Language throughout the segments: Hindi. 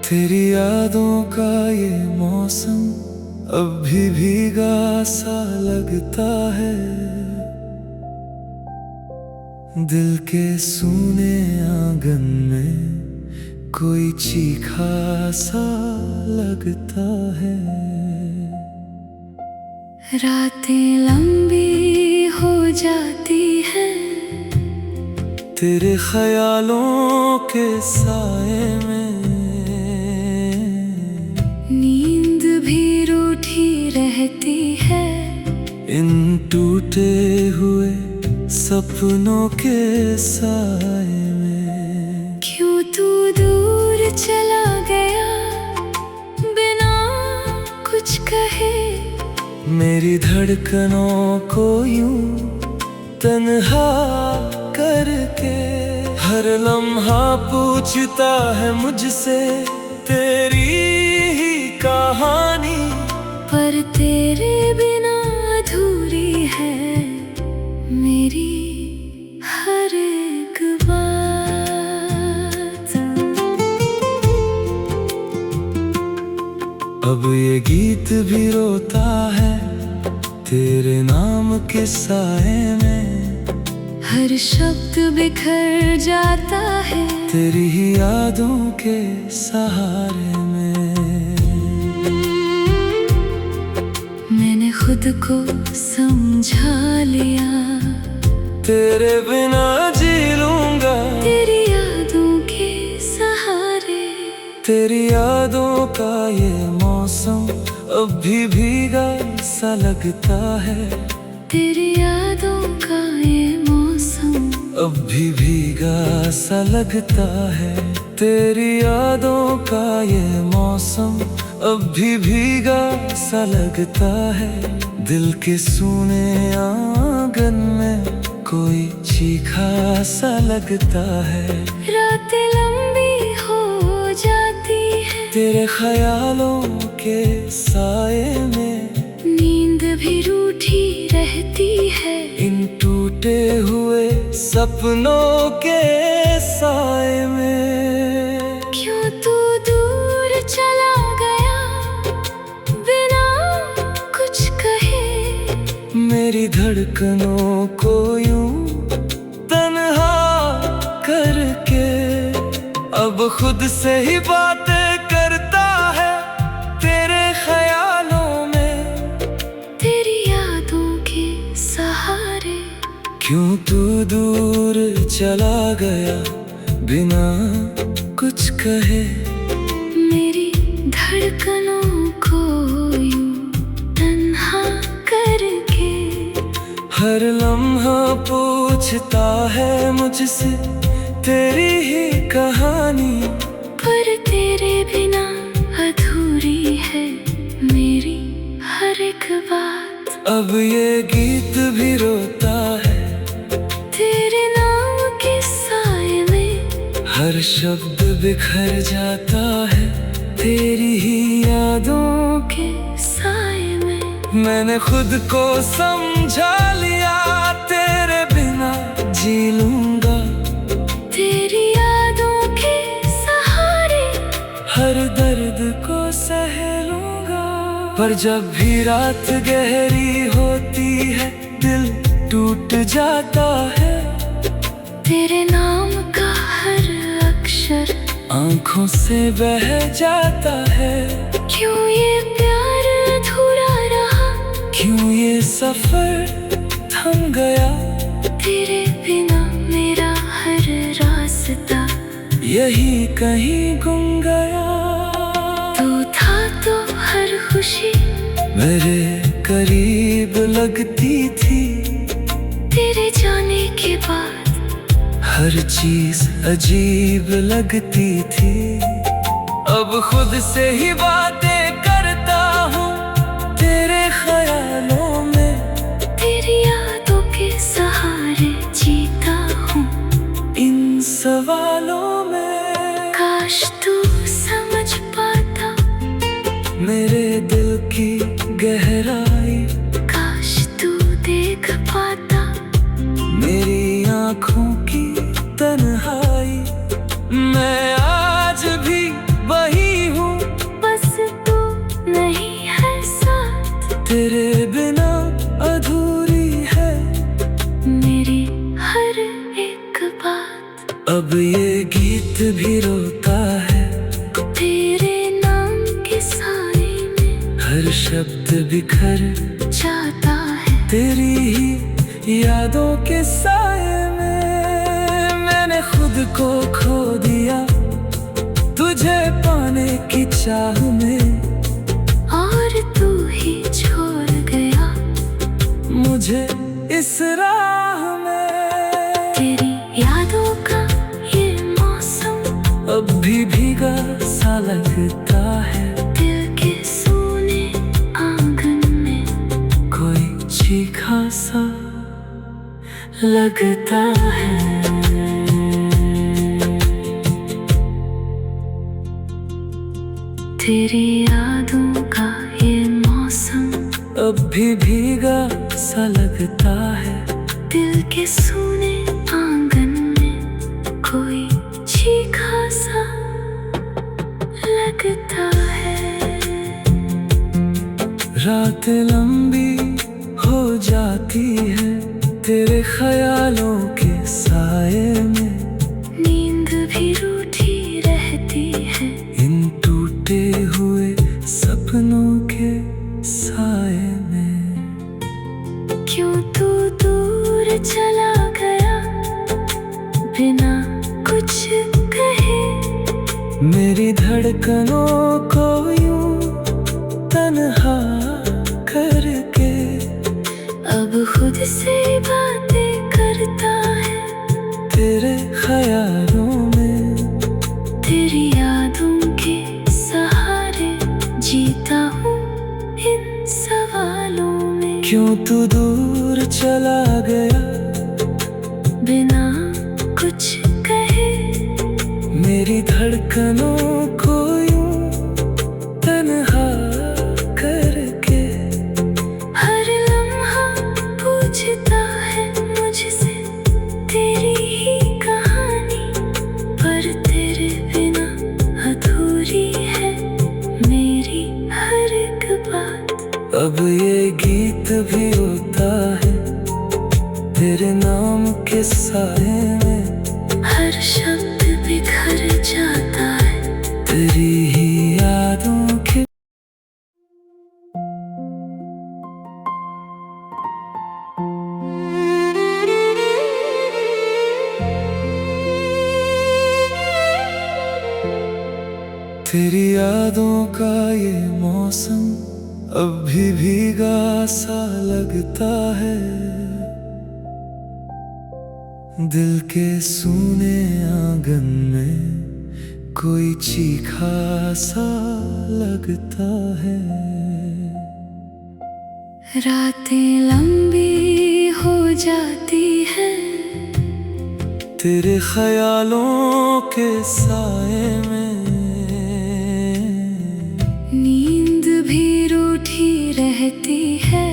तेरी यादों का ये मौसम अब भी भीगा सा लगता है। दिल के सूने आंगन में कोई चीखा सा लगता है। रातें लंबी हो जाती है तेरे ख्यालों के साए में, नींद भी रूठी रहती है। इन टूटे हुए सपनों के साए में। क्यों तू दूर चला गया बिना कुछ कहे, मेरी धड़कनों को यूं तन्हा करके। हर लम्हा पूछता है मुझसे तेरी ही कहानी, पर तेरे बिना अधूरी है मेरी हर एक बात। अब ये गीत भी रोता है तेरे नाम के साए में। हर शब्द बिखर जाता है तेरी ही यादों के सहारे में। मैंने खुद को समझा लिया, तेरे बिना जी लूंगा तेरी यादों के सहारे। तेरी यादों का ये मौसम अब भी भीगा सा लगता है। तेरी यादों का ये मौसम अब भी भीगा सा लगता है। तेरी यादों का ये मौसम अब भी भीगा सा लगता है। दिल के सूने आंगन में कोई चीखा सा लगता है। रातें लंबी हो जाती है तेरे ख्यालों के साए में, नींद भी रूठी रहती है। इन टूटे हुए सपनों के साए में। क्यों तू दूर चला गया बिना कुछ कहे, मेरी धड़कनों को यूं तन्हा करके। अब खुद से ही बातें करता है तेरे ख्यालों में, तेरी यादों के सहारे। क्यों तू दूर चला गया बिना कुछ कहे, मेरी धड़कनों को यूं तन्हा करके। हर लम्हा पूछता है मुझसे तेरी ही कहानी, पर तेरे बिना अधूरी है मेरी हर एक बात। अब ये गीत भी रोता है तेरे नाम के साए में, हर शब्द बिखर जाता है तेरी ही यादों के साए में। मैंने खुद को समझा लिया तेरे बिना जी लूंगा तेरी यादों के सहारे। हर दर्द को सह लूंगा। पर जब भी रात गहरी होती है दिल टूट जाता है। तेरे नाम का हर अक्षर आंखों से बह जाता है। क्यों ये प्यार अधूरा रहा, क्यों ये सफर थम गया। तेरे बिना मेरा हर रास्ता यही कहीं गुम गया। तू था तो हर खुशी मेरे करीब लगती थी, तेरे जाने के बाद हर चीज अजीब लगती थी। अब खुद से ही बातें करता हूँ तेरे ख्यालों में, तेरी यादों के सहारे जीता हूँ इन सवालों में। काश तू समझ पाता मेरे दिल की गहराई, काश तू देख पाता मेरी आँखों की तन्हाई। मैं आज भी वही हर शब्द बिखर जाता है तेरी ही यादों के साए में। मैंने खुद को खो दिया तुझे पाने की चाह में, और तू ही छोड़ गया मुझे इस राह में। तेरी यादों का ये मौसम अब भी भीगा सा लगता है, दिल के सोने आंगन में कोई चीखा सा लगता है। तेरी यादों का ये मौसम अब भी भीगा सा लगता है, दिल के सोने आंगन में कोई चीखा सा लगता है। रात लंबी हो जाती है तेरे ख्यालों के साए में, नींद भी रूठी रहती है इन टूटे हुए सपनों के साए में। क्यों तू दूर चला गया बिना कुछ कहे, मेरी धड़कनों को यूं तन्हा करके। अब खुद से बातें करता है तेरे ख्यालों में, तेरी यादों के सहारे जीता हूँ इन सवालों में। क्यों तू दूर चला गया बिना कुछ कहे, मेरी धड़कनों को यूं तन्हा करके। हर लम्हा पूछता है मुझसे तेरी ही कहानी, पर तेरे बिना अधूरी है मेरी हर एक बात। अब ये गीत भी होता है तेरे नाम के साए में, हर शब्द बिखर जाता है तेरी ही यादों के। तेरी यादों का ये मौसम अब भी भीगा सा लगता है, दिल के सूने आंगन में कोई चीखा सा लगता है। रातें लंबी हो जाती है तेरे ख्यालों के साए में, नींद भी रूठी रहती है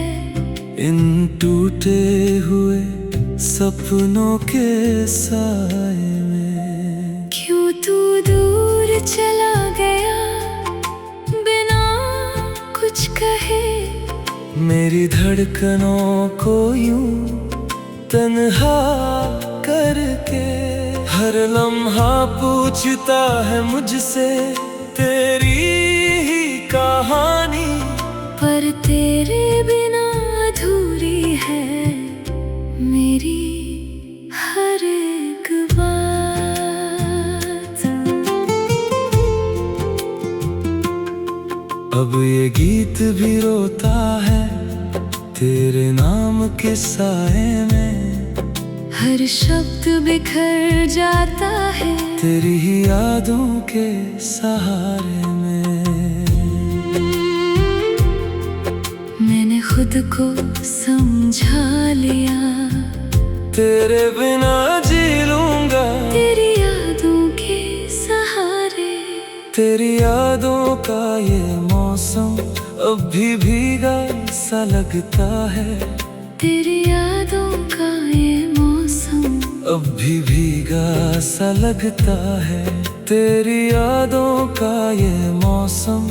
इन टूटे हुए सपनों के साए में। क्यों तू दूर चला गया बिना कुछ कहे, मेरी धड़कनों को यूं तन्हा करके। हर लम्हा पूछता है मुझसे तेरी ही कहानी, पर तेरे बिना अधूरी है मेरी हर एक बात। अब ये गीत भी रोता है तेरे नाम के साए में, हर शब्द बिखर जाता है तेरी ही यादों के सहारे में। मैंने खुद को समझा लिया तेरे बिना जी लूंगा, तेरी यादों के सहारे। तेरी यादों का ये मौसम अब भी भीगा सा लगता है, तेरी यादों का ये मौसम अब भी भीगा सा लगता है। तेरी यादों का ये मौसम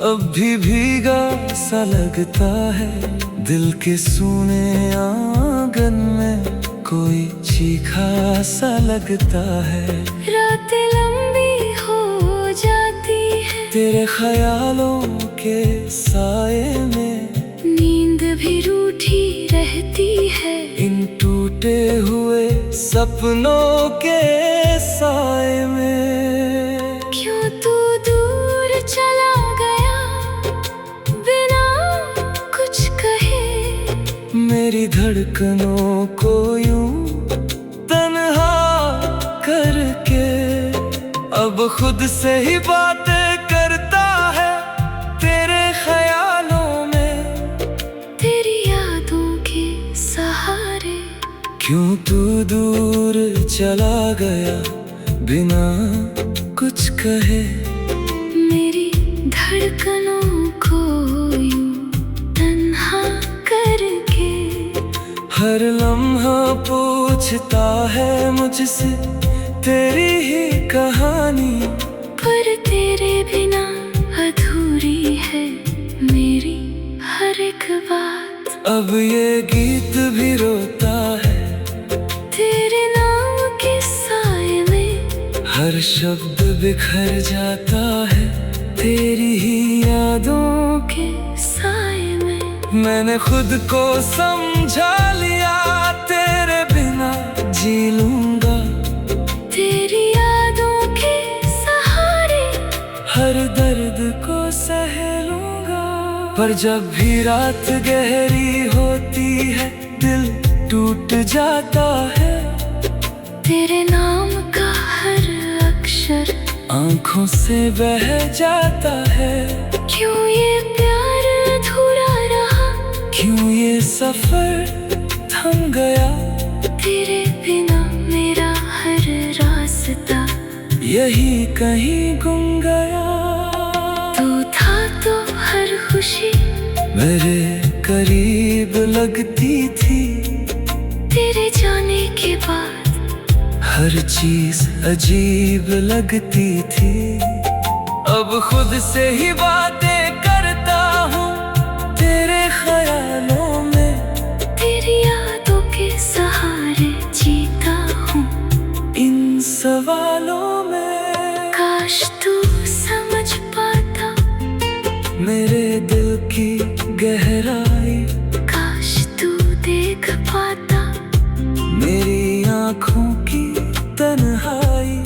अब भी भीगा सा लगता है, दिल के सूने आंगन में कोई चीखा सा लगता है। रातें लंबी हो जाती है तेरे ख्यालों के साए सपनों के साए में। क्यों तू दूर चला गया बिना कुछ कहे, मेरी धड़कनों को यूं तन्हा करके। अब खुद से ही बातें करता है तेरे ख्यालों में, तेरी यादों के सहारे। क्यों तू दूर चला गया बिना कुछ कहे, मेरी धड़कनों को यूं तन्हा करके। हर लम्हा पूछता है मुझसे तेरी ही कहानी, पर तेरे बिना अधूरी है मेरी हर एक बात। अब ये गीत भी रोता है तेरे नाम के साए में, हर शब्द बिखर जाता है तेरी ही यादों के साए में। मैंने खुद को समझा लिया तेरे बिना जी लूंगा, तेरी यादों के सहारे हर दर्द को सह लूंगा। पर जब भी रात गहरी होती है दिल टूट जाता है, तेरे नाम का हर अक्षर आंखों से बह जाता है। क्यों ये प्यार अधूरा रहा, क्यों ये सफर थम गया, तेरे बिना मेरा हर रास्ता यही कहीं गुम गया। तू था तो हर खुशी मेरे करीब लगती थी, तेरे जाने के बाद हर चीज अजीब लगती थी। अब खुद से ही बातें करता हूँ तेरे ख्यालों में, तेरी यादों के सहारे जीता हूँ इन सवालों में। काश तू समझ पाता मेरे दिल की गहराई, काश तू देख पाता मेरी आँखों की तन्हाई।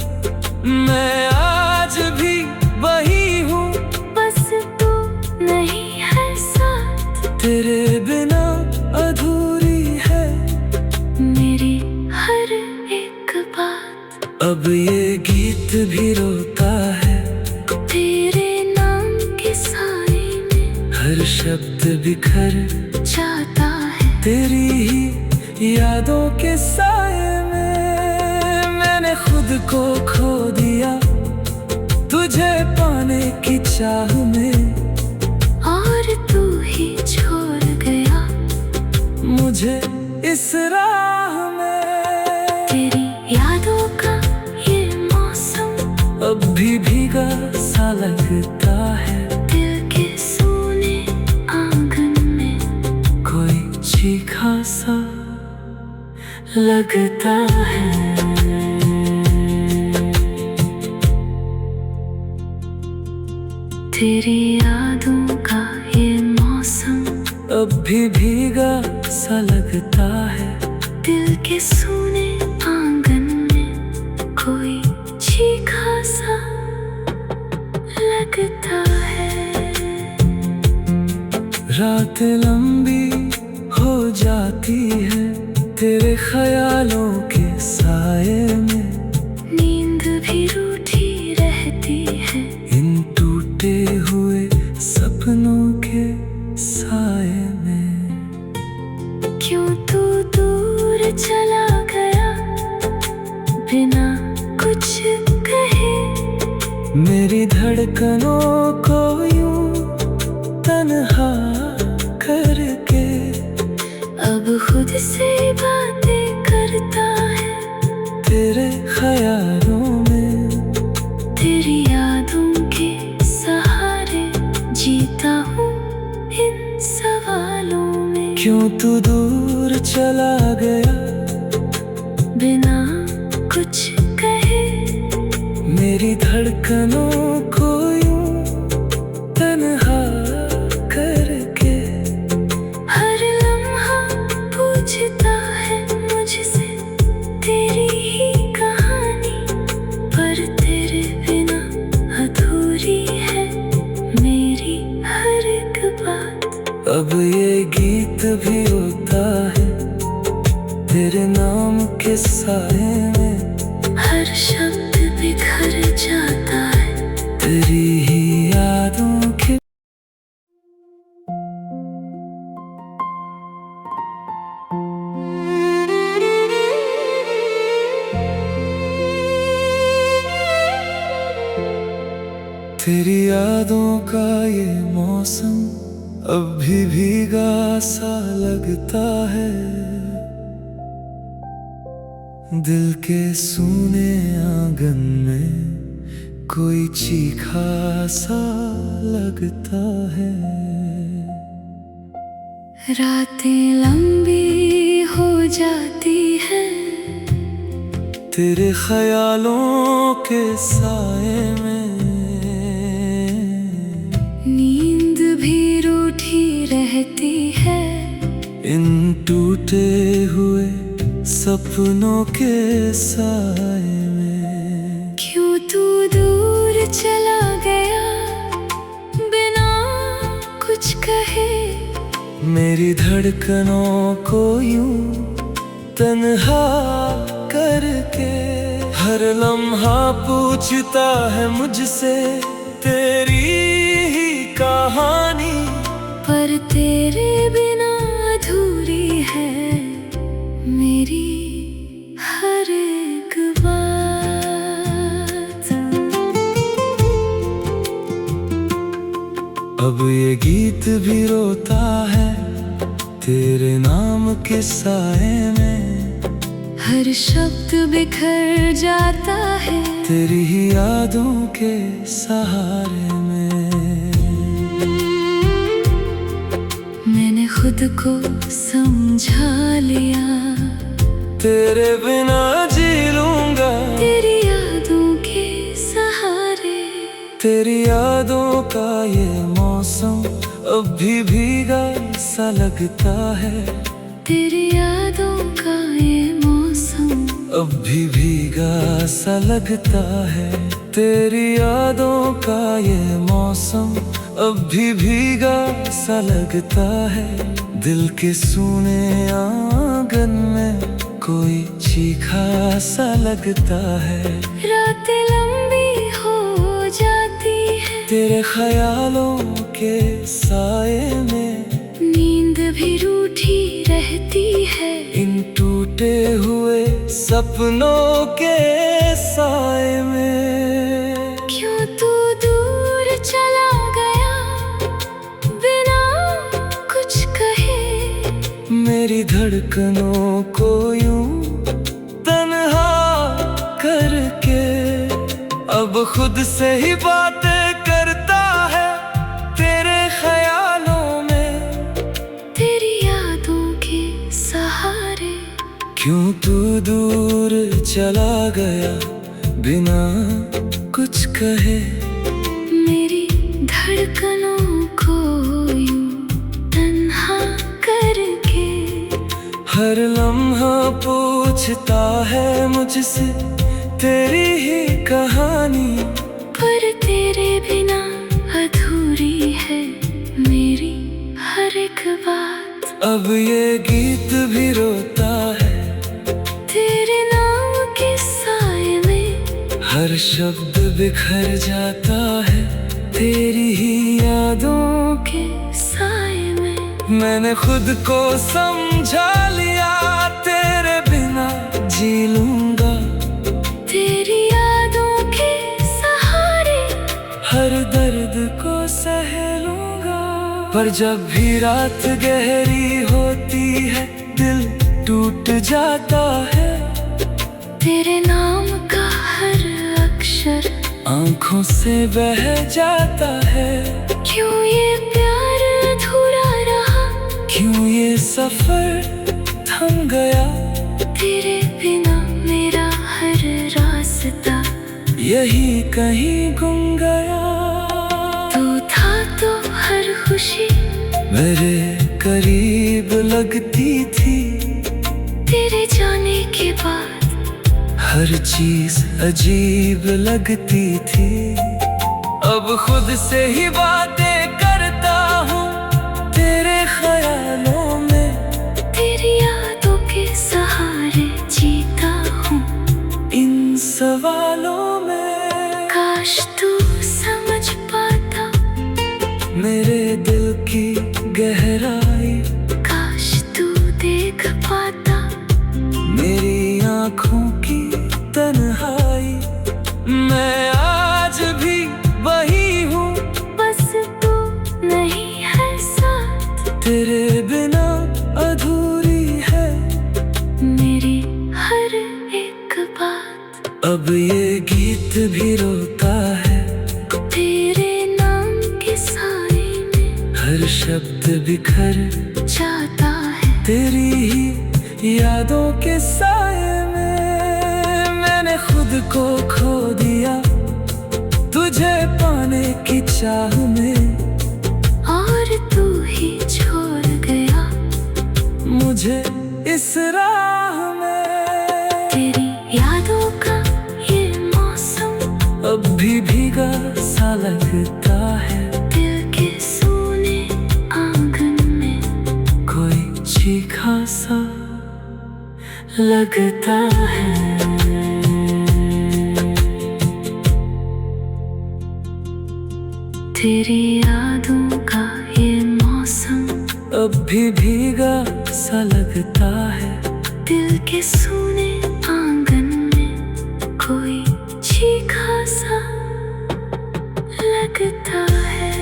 मैं आज भी वही हूँ, बस तू नहीं है साथ, तेरे बिना अधूरी है मेरी हर एक बात। अब ये गीत भी रोता है तेरे नाम के साए में, हर शब्द बिखर जाता है तेरी ही यादों के साए में। मैंने खुद को खो दिया तुझे पाने की चाह में, और तू ही छोड़ गया मुझे इस राह में। तेरी यादों का ये मौसम अब भी भीगा सा लगता है, दिल के सोने आंगन में कोई चीखा सा लगता है। तेरी यादों का ये मौसम अब भी भीगा सा लगता है, दिल के सोने आंगन में कोई चीखा सा लगता है। रात लंबी हो जाती है तेरे ख्यालों के साए में, नींद भी रूठी रहती है इन टूटे हुए सपनों के साए में। क्यों तू दूर चला गया बिना कुछ कहे, मेरी धड़कनों को यूं तन्हा करके। अब खुद से बातें करता है तेरे ख्यालों में, तेरी यादों के सहारे जीता हूँ इन सवालों में। क्यों तू दूर चला गया बिना कुछ कहे, मेरी धड़कनों को यूं तन्हा करके। हर लम्हा पूछता है मुझसे तेरी अब ये गीत भी रोता है तेरे नाम के साए में। हर शब्द बिखर जाता है तेरी ही यादों के। तेरी यादों का ये मौसम अब भी भीगा सा लगता है। दिल के सूने आंगन में कोई चीखा सा लगता है। रातें लंबी हो जाती है तेरे ख्यालों के साए में। नींद भी रूठी रहती है इन टूटे हुए सपनों के साए में। क्यों तू दूर चला गया बिना कुछ कहे। मेरी धड़कनों को यूं तन्हा करके। हर लम्हा पूछता है मुझसे तेरी ही कहानी। पर तेरे बिना अधूरी है मेरी हर एक बात। अब ये गीत भी रोता है तेरे नाम के साए में। हर शब्द बिखर जाता है तेरी ही यादों के सहारे में। मैंने खुद को समझा लिया तेरे बिना जी लूंगा तेरी यादों के सहारे। तेरी यादों का ये मौसम अब भी भीगा सा लगता है। तेरी यादों का ये मौसम अब भी भीगा सा लगता है। तेरी यादों का ये मौसम अब भी भीगा सा लगता है। दिल के सूने आंगन में कोई चीखा सा लगता है। रातें लंबी हो जाती है तेरे ख्यालों के साए में। नींद भी रूठी रहती है इन टूटे हुए सपनों के साए में। क्यों तू दूर चला गया बिना कुछ कहे। मेरी धड़कनों को यूं तन्हा करके। अब खुद से ही बातें करता है तेरे ख्यालों में। तेरी यादों के सहारे। क्यों तू दूर चला गया बिना कुछ कहे। मेरी धड़कनों को यूं तन्हा करके। हर लम्हा पूछता है मुझसे तेरी ही कहानी। पर तेरे बिना अधूरी है मेरी हर एक बात। अब ये गीत भी रोता है तेरे नाम के साए में। हर शब्द बिखर जाता है तेरी ही यादों के साए में। मैंने खुद को समझा लिया तेरे बिना जी लूंगा तेरी यादों के सहारे। हर दर्द को सह लूंगा। पर जब भी रात गहरी होती है दिल टूट जाता है। तेरे नाम का हर अक्षर आंखों से बह जाता है। क्यों ये प्यार अधूरा रहा। क्यों ये सफर थम गया। तेरे बिना मेरा हर रास्ता यही कहीं गुम गया। तू था तो हर खुशी मेरे करीब लगती थी। तेरे जाने के बाद हर चीज अजीब लगती थी। अब खुद से ही बातें करता हूँ तेरे तेरे बिना अधूरी है मेरी हर एक बात। अब ये गीत भी रोता है तेरे नाम के साए में हर शब्द बिखर जाता है तेरी ही यादों के साए में। मैंने खुद को खो दिया तुझे पाने की चाह में, और तू ही छोड़ गया मुझे इस राह में। तेरी यादों का ये मौसम अब भी भीगा सा लगता है दिल के सोने आंगन में कोई चीखा सा लगता है। तेरी यादों का ये मौसम अब भी भीगा सा लगता है दिल के सोने आंगन में कोई चीखा सा लगता है।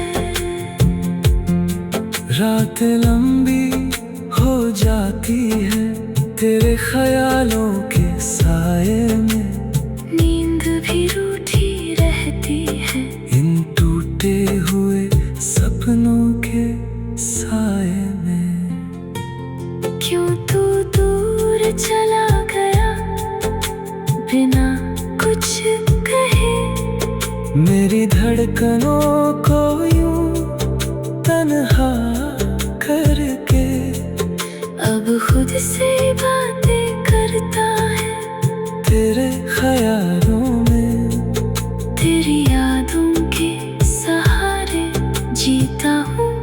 रात लंबी हो जाती है तेरे ख्यालों के साए में, नींद भी रूठी रहती है इन टूटे हुए सपनों के साए में। क्यों तू दूर चला गया बिना कुछ कहे, मेरी धड़कनों को यूं तन्हा करके अब खुद से बातें करता है तेरे ख्यालों में। तेरी यादों के सहारे जीता हूँ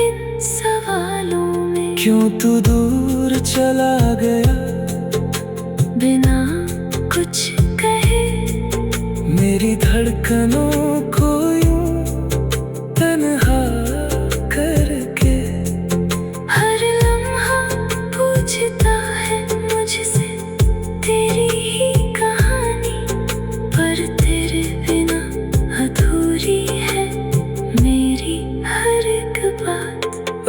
इन सवालों में। क्यों तू दूर चला गया बिना कुछ कहे, मेरी धड़कनों को यूं तन्हा करके हर लम्हा पूछता है मुझसे तेरी ही कहानी, पर तेरे बिना अधूरी है मेरी हर एक बात।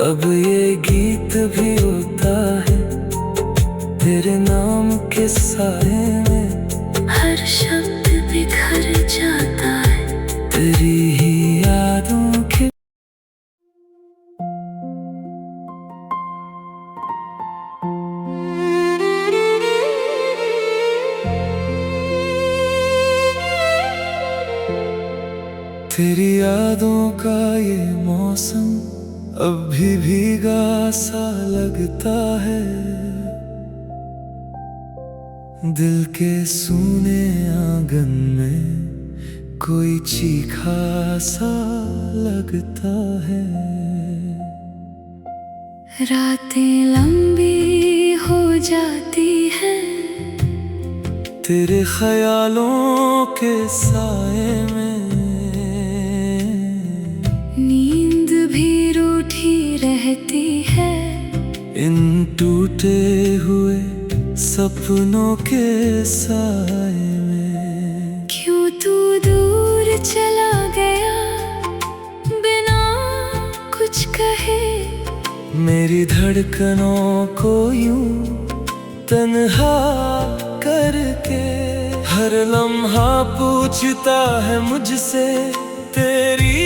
अब ये गीत भी होता है तेरे नाम के साए में, हर शब्द बिखर जाता है तेरी ही यादों के। तेरी यादों का ये मौसम अब भी भीगा सा लगता है दिल के सूने आंगन में कोई चीखा सा लगता है। रातें लंबी हो जाती है तेरे ख्यालों के साए में, नींद भी रूठी रहती है इन टूटे हुए सपनों के साए में। क्यों तू दूर चला गया बिना कुछ कहे, मेरी धड़कनों को यूं तन्हा करके हर लम्हा पूछता है मुझसे तेरी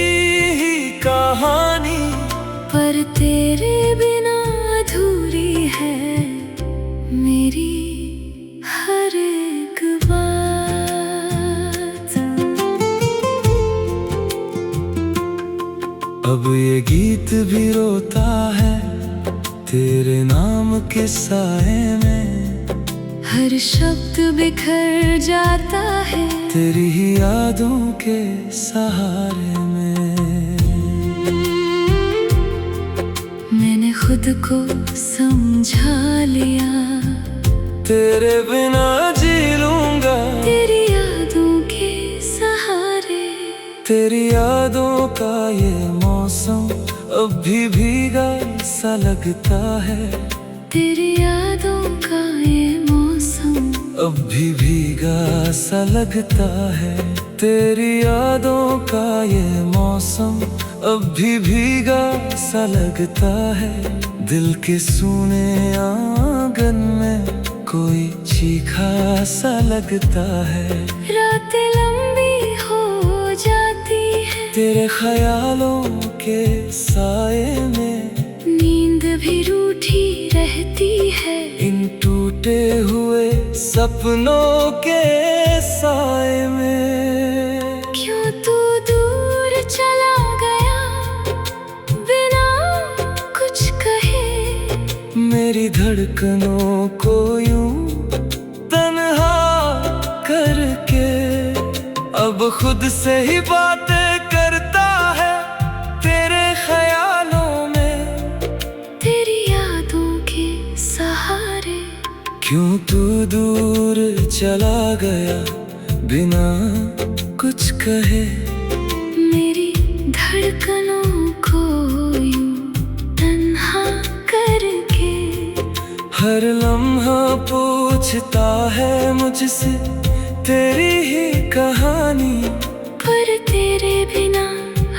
ही कहानी, पर तेरे बिना अधूरी है मेरी हर एक बात। अब ये गीत भी रोता है तेरे नाम के साए में, हर शब्द बिखर जाता है तेरी ही यादों के सहारे में। मैंने खुद को समझा लिया तेरे बिना जी लूंगा तेरी यादों के सहारे। तेरी यादों का ये मौसम अब भी भीगा सा लगता है, तेरी यादों का ये मौसम अब भी भीगा सा लगता है। तेरी यादों का ये मौसम अब भी भीगा सा लगता है। दिल के सूने आंगन में कोई चीखा सा लगता है। रातें लंबी हो जाती है तेरे ख्यालों के साए में, नींद भी रूठी रहती है। इन टूटे हुए सपनों के साए में। क्यों तू दूर चला गया बिना कुछ कहे। मेरी धड़कनों को यूं तन्हा करके अब खुद से ही बातें करता है तेरे ख्यालों में, तेरी यादों के सहारे। क्यों तू दूर चला गया बिना कुछ कहे। मेरी धड़कनों को यूं तन्हा करके हर लम्हा पूछता है मुझसे तेरी ही कहानी, पर तेरे बिना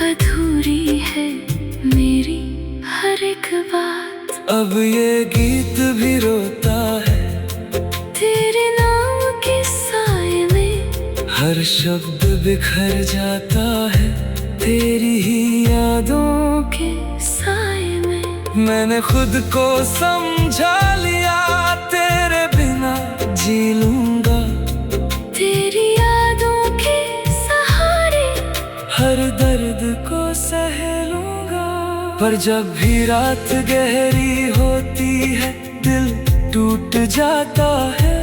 अधूरी है मेरी हर एक बात। अब ये गीत भी रोता है तेरे नाम के साए में, हर शब्द बिखर जाता है तेरी ही यादों के साए में। मैंने खुद को समझा लिया तेरे बिना जी लूंगा, तेरी यादों के सहारे हर दर्द को सह लूंगा। पर जब भी रात गहरी होती है दिल टूट जाता है।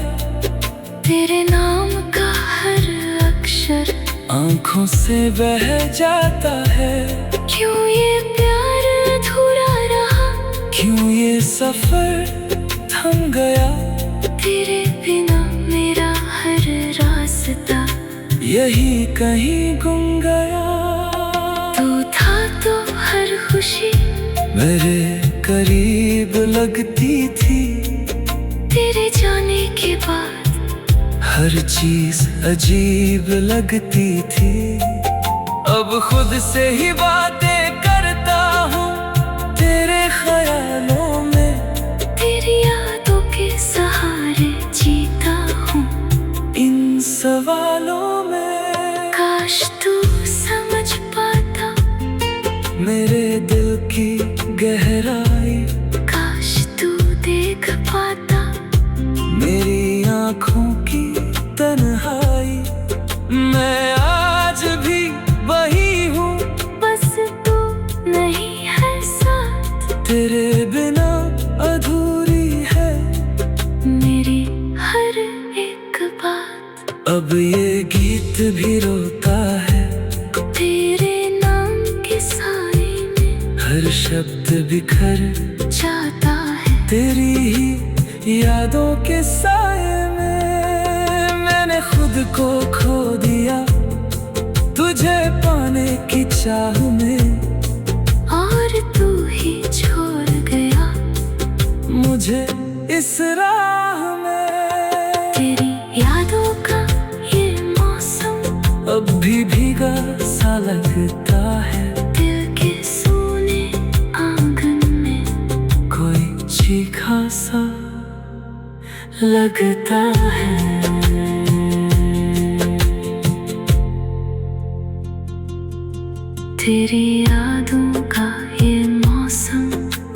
तेरे नाम का हर अक्षर आंखों से बह जाता है। क्यों ये प्यार अधूरा रहा, क्यों ये सफर थम गया। तेरे बिना मेरा हर रास्ता यही कहीं गुम गया। तू था तो हर खुशी मेरे करीब लगती थी, तेरे जाने के बाद हर चीज अजीब लगती थी। अब खुद से ही बातें करता हूँ तेरे ख्यालों में, तेरी यादों के सहारे जीता हूँ इन सवालों में। काश तू समझ पाता मेरे दिल की गहराई, काश तू देख पाता मेरी आँखों की तन्हाई। मैं आज भी वही हूँ, बस तू नहीं है साथ। तेरे बिना अधूरी है मेरी हर एक बात। अब ये गीत भी रोता है तेरे नाम के साए में, हर शब्द बिखर जाता है तेरी ही यादों के साए में। मैंने खुद को खो दिया तुझे पाने की चाह में, और तू ही छोड़ गया मुझे इस राह में। तेरी यादों का ये मौसम अब भी भीगा सा लगता है। दिल के सोने आंगन में कोई चीखा सा लगता है। तेरी यादों का ये मौसम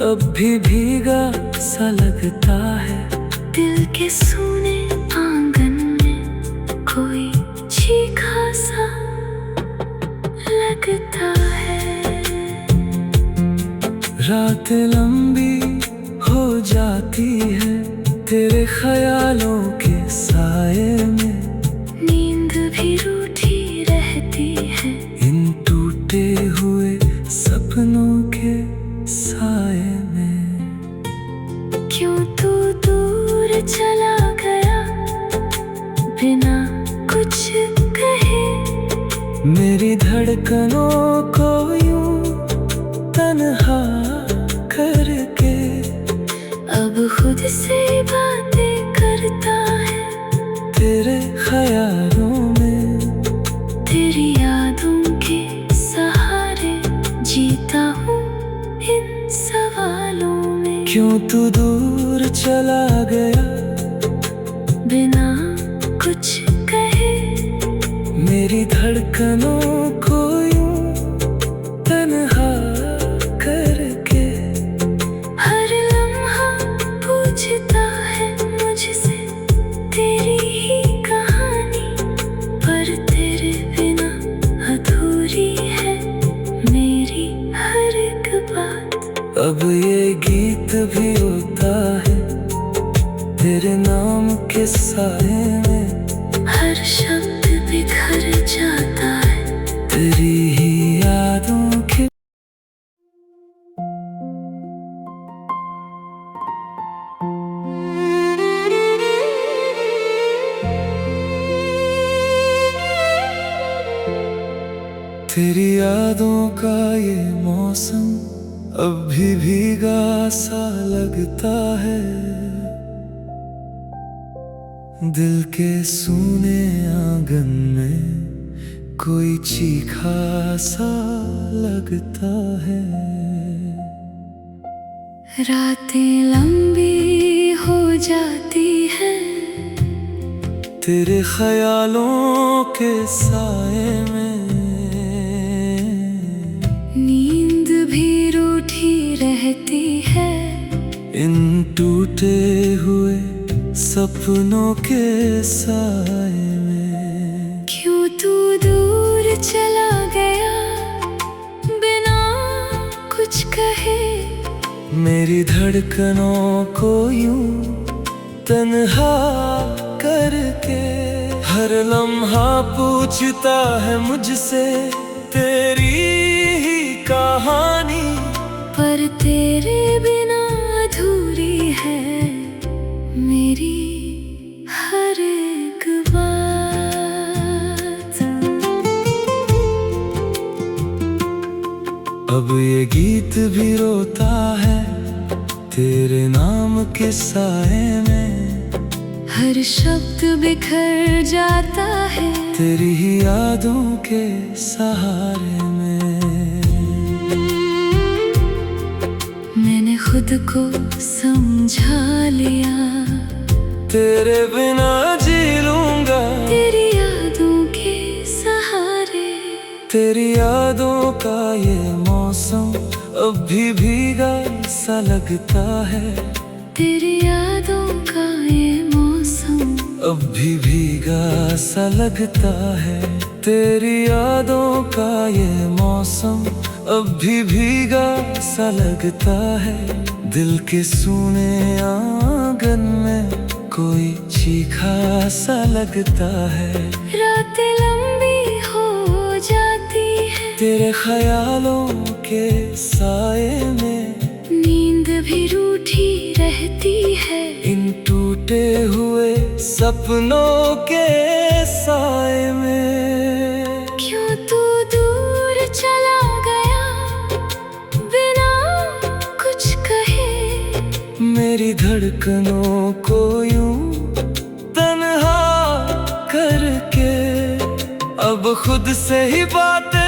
अब भी भीगा सा लगता है। दिल के सोने आंगन में कोई चीखा सा लगता है। रात लंबी हो जाती है तेरे ख्यालों के साए में, नींद भी रूठी रहती है इन टूटे हुए सपनों के साए में। क्यों तू दूर चला गया बिना कुछ कहे। मेरी धड़कनों को यूं तन्हा करके अब खुद से बातें करता है तेरे ख्यालों में, तेरी यादों के सहारे जी क्यों तू दूर चला गया बिना कुछ कहे, मेरी धड़कनों को यूं तन्हा करके। हर लम्हा पूछता है मुझसे तेरी ही कहानी, पर तेरे बिना अधूरी है मेरी हर एक बात। अब ये गीत भी होता है तेरे नाम के साए में, हर शब्द बिखर जाता है तेरी ही यादों के। तेरी यादों का ये मौसम अब भी भीगा सा लगता है, दिल के सूने आंगन में कोई चीखा सा लगता है। रातें लंबी हो जाती है तेरे ख्यालों के साए में, नींद भी रूठी रहती है इन टूटे हुए सपनों के साए में। क्यों तू दूर चला गया बिना कुछ कहे, मेरी धड़कनों को यूं तन्हा करके। हर लम्हा पूछता है मुझसे तेरी ही कहानी, पर तेरे बिना अधूरी है मेरी हर एक बात। अब ये गीत भी रोता है तेरे नाम के साए में, हर शब्द बिखर जाता है तेरी ही यादों के सहारे में। मैंने खुद को समझा लिया, तेरे बिना जी लूंगा तेरी यादों के सहारे। तेरी यादों का ये मौसम अब भी भीगा सा लगता है, तेरी यादों का ये मौसम अब भी भीगा सा लगता है। तेरी यादों का ये मौसम अब भी भीगा सा लगता है, दिल के सूने आंगन में कोई चीखा सा लगता है। रातें लंबी हो जाती है तेरे ख्यालों के साए में, नींद भी रूठी रहती है इन टूटे हुए सपनों के साए में। क्यों तू दूर चला गया बिना कुछ कहे, मेरी धड़कनों को यूं तन्हा करके। अब खुद से ही बातें